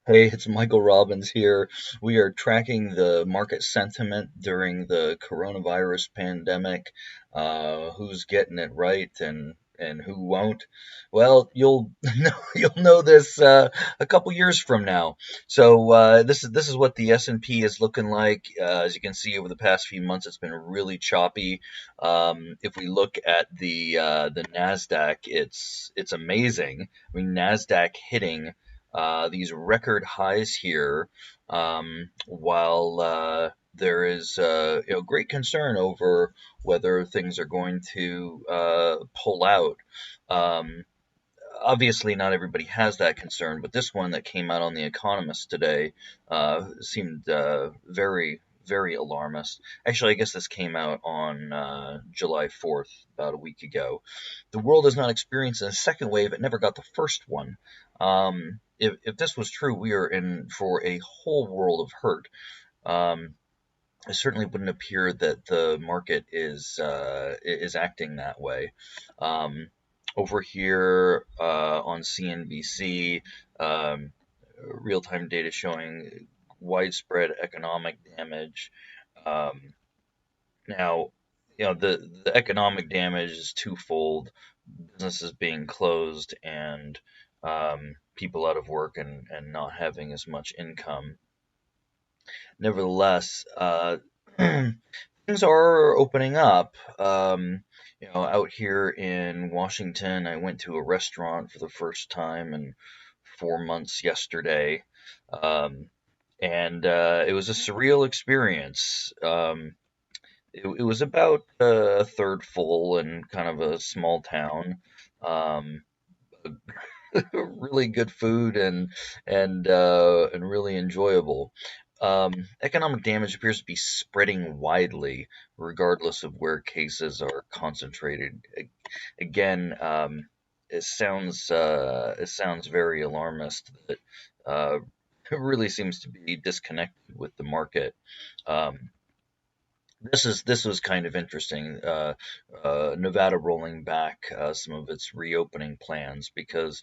Hey, it's Michael Robbins here. We are tracking the market sentiment during the coronavirus pandemic. Who's getting it right and who won't? Well, you'll know this a couple years from now. So this is what the S&P is looking like. As you can see, over the past few months, it's been really choppy. If we look at the Nasdaq, it's amazing. I mean, Nasdaq hitting these record highs here, while there is great concern over whether things are going to pull out. Um, Obviously, not everybody has that concern, but this one that came out on The Economist today seemed very, very alarmist. Actually, I guess this came out on July 4th, about a week ago. The world has not experienced a second wave. It never got the first one. If this was true, we are in for a whole world of hurt. Um, it certainly wouldn't appear that the market is acting that way. Um, Over here on CNBC, real-time data showing widespread economic damage. Um, Now, the economic damage is twofold: businesses being closed and people out of work and not having as much income. Nevertheless, things are opening up. Out here in Washington, I went to a restaurant for the first time in 4 months yesterday, um, and it was a surreal experience. It was about a third full and kind of a small town. Um, really good food and really enjoyable. Economic damage appears to be spreading widely, regardless of where cases are concentrated. Again, it sounds very alarmist that it really seems to be disconnected with the market. Um, this was kind of interesting. Nevada rolling back some of its reopening plans because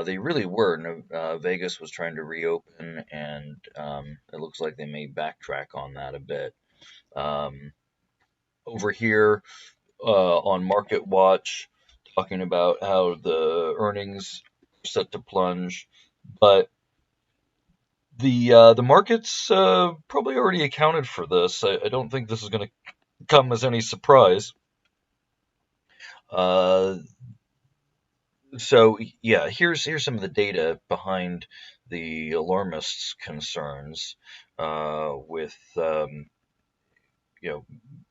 they really were. Vegas was trying to reopen, and it looks like they may backtrack on that a bit. Um, Over here on Market Watch, talking about how the earnings are set to plunge, but the markets probably already accounted for this. I don't think this is going to come as any surprise. Uh, so yeah, here's some of the data behind the alarmists' concerns with you know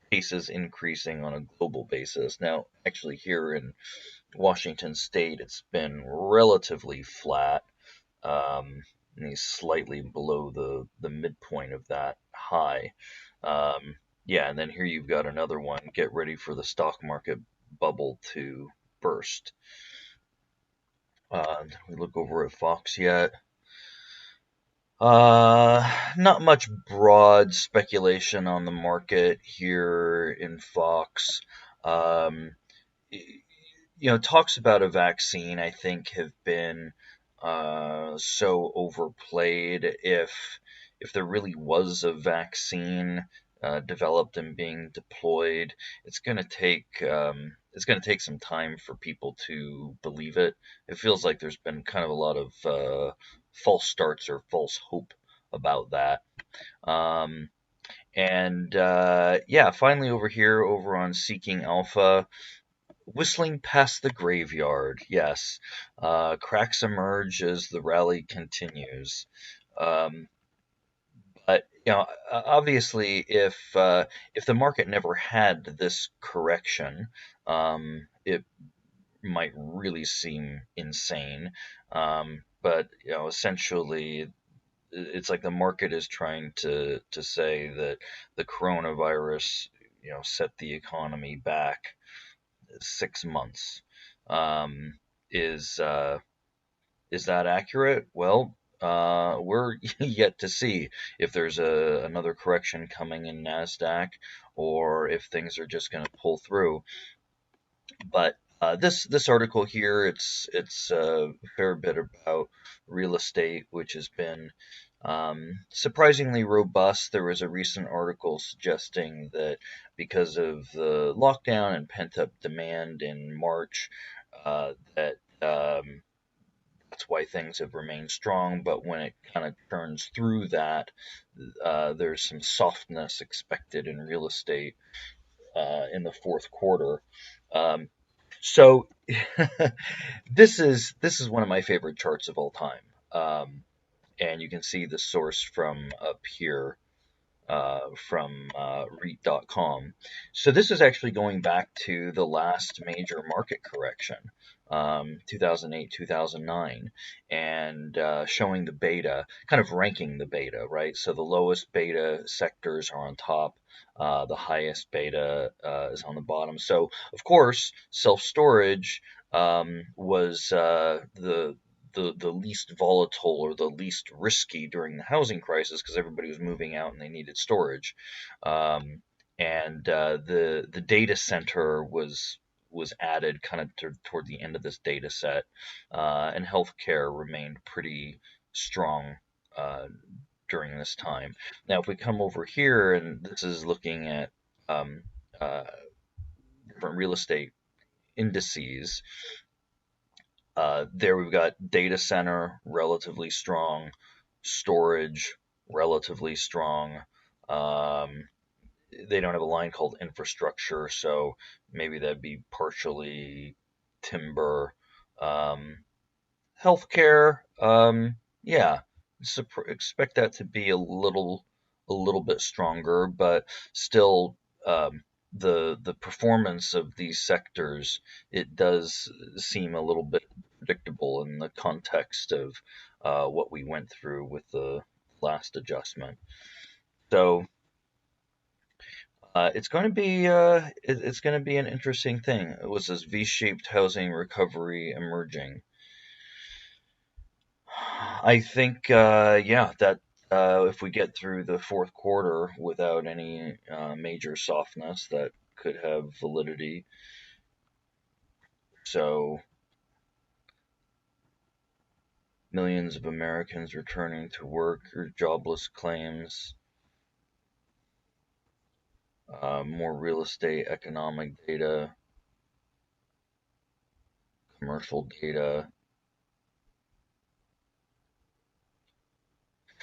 cases increasing on a global basis. Now, actually, here in Washington State, it's been relatively flat, and slightly below the midpoint of that high. Yeah, and then here you've got another one. Get ready for the stock market bubble to burst. We look over at Fox yet. Not much broad speculation on the market here in Fox. Um, Talks about a vaccine, I think, have been so overplayed. If there really was a vaccine developed and being deployed, it's going to take some time for people to believe it. It feels like there's been kind of a lot of false starts or false hope about that. Um, and yeah, finally over here, over on Seeking Alpha, whistling past the graveyard. Yes, cracks emerge as the rally continues. Um, but obviously, if the market never had this correction, it might really seem insane. But essentially, it's like the market is trying to say that the coronavirus, set the economy back 6 months. Um, is is that accurate? Well, we're yet to see if there's another correction coming in Nasdaq, or if things are just going to pull through. But This article here, it's a fair bit about real estate, which has been surprisingly robust. There was a recent article suggesting that because of the lockdown and pent-up demand in March, that that's why things have remained strong. But when it kind of turns through that, there's some softness expected in real estate in the fourth quarter. Um, so this is one of my favorite charts of all time. And you can see the source from up here from REIT.com. So this is actually going back to the last major market correction, 2008, 2009, and showing the beta, kind of ranking the beta, right? So the lowest beta sectors are on top. The highest beta is on the bottom. So, of course, self-storage was the least volatile or the least risky during the housing crisis because everybody was moving out and they needed storage. And the data center was added kind of toward the end of this data set, and healthcare remained pretty strong during this time. Now, if we come over here, and this is looking at um, uh, different real estate indices. There we've got data center, relatively strong, storage, relatively strong. Um, they don't have a line called infrastructure, so maybe that'd be partially timber. Um, Healthcare, yeah, expect that to be a little bit stronger, but still, the performance of these sectors, it does seem a little bit predictable in the context of what we went through with the last adjustment. So it's going to be an interesting thing. It was this V-shaped housing recovery emerging. I think, yeah, that if we get through the fourth quarter without any major softness, that could have validity. So, millions of Americans returning to work or jobless claims, more real estate economic data, commercial data.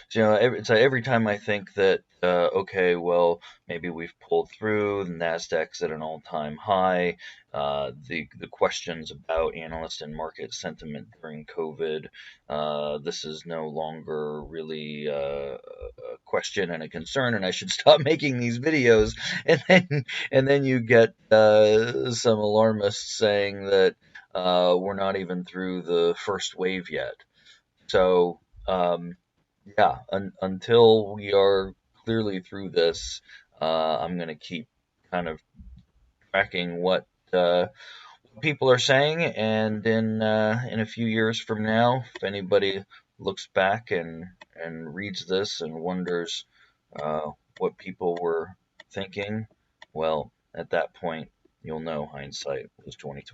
So, it's like every time I think that, okay, well, maybe we've pulled through, the Nasdaq's at an all-time high. The questions about analyst and market sentiment during COVID, this is no longer really a question and a concern, and I should stop making these videos. And then you get some alarmists saying that we're not even through the first wave yet. So, yeah, until we are clearly through this, I'm going to keep kind of tracking what people are saying, and in a few years from now, if anybody looks back and reads this and wonders uh, what people were thinking, well, at that point, you'll know hindsight was 2020.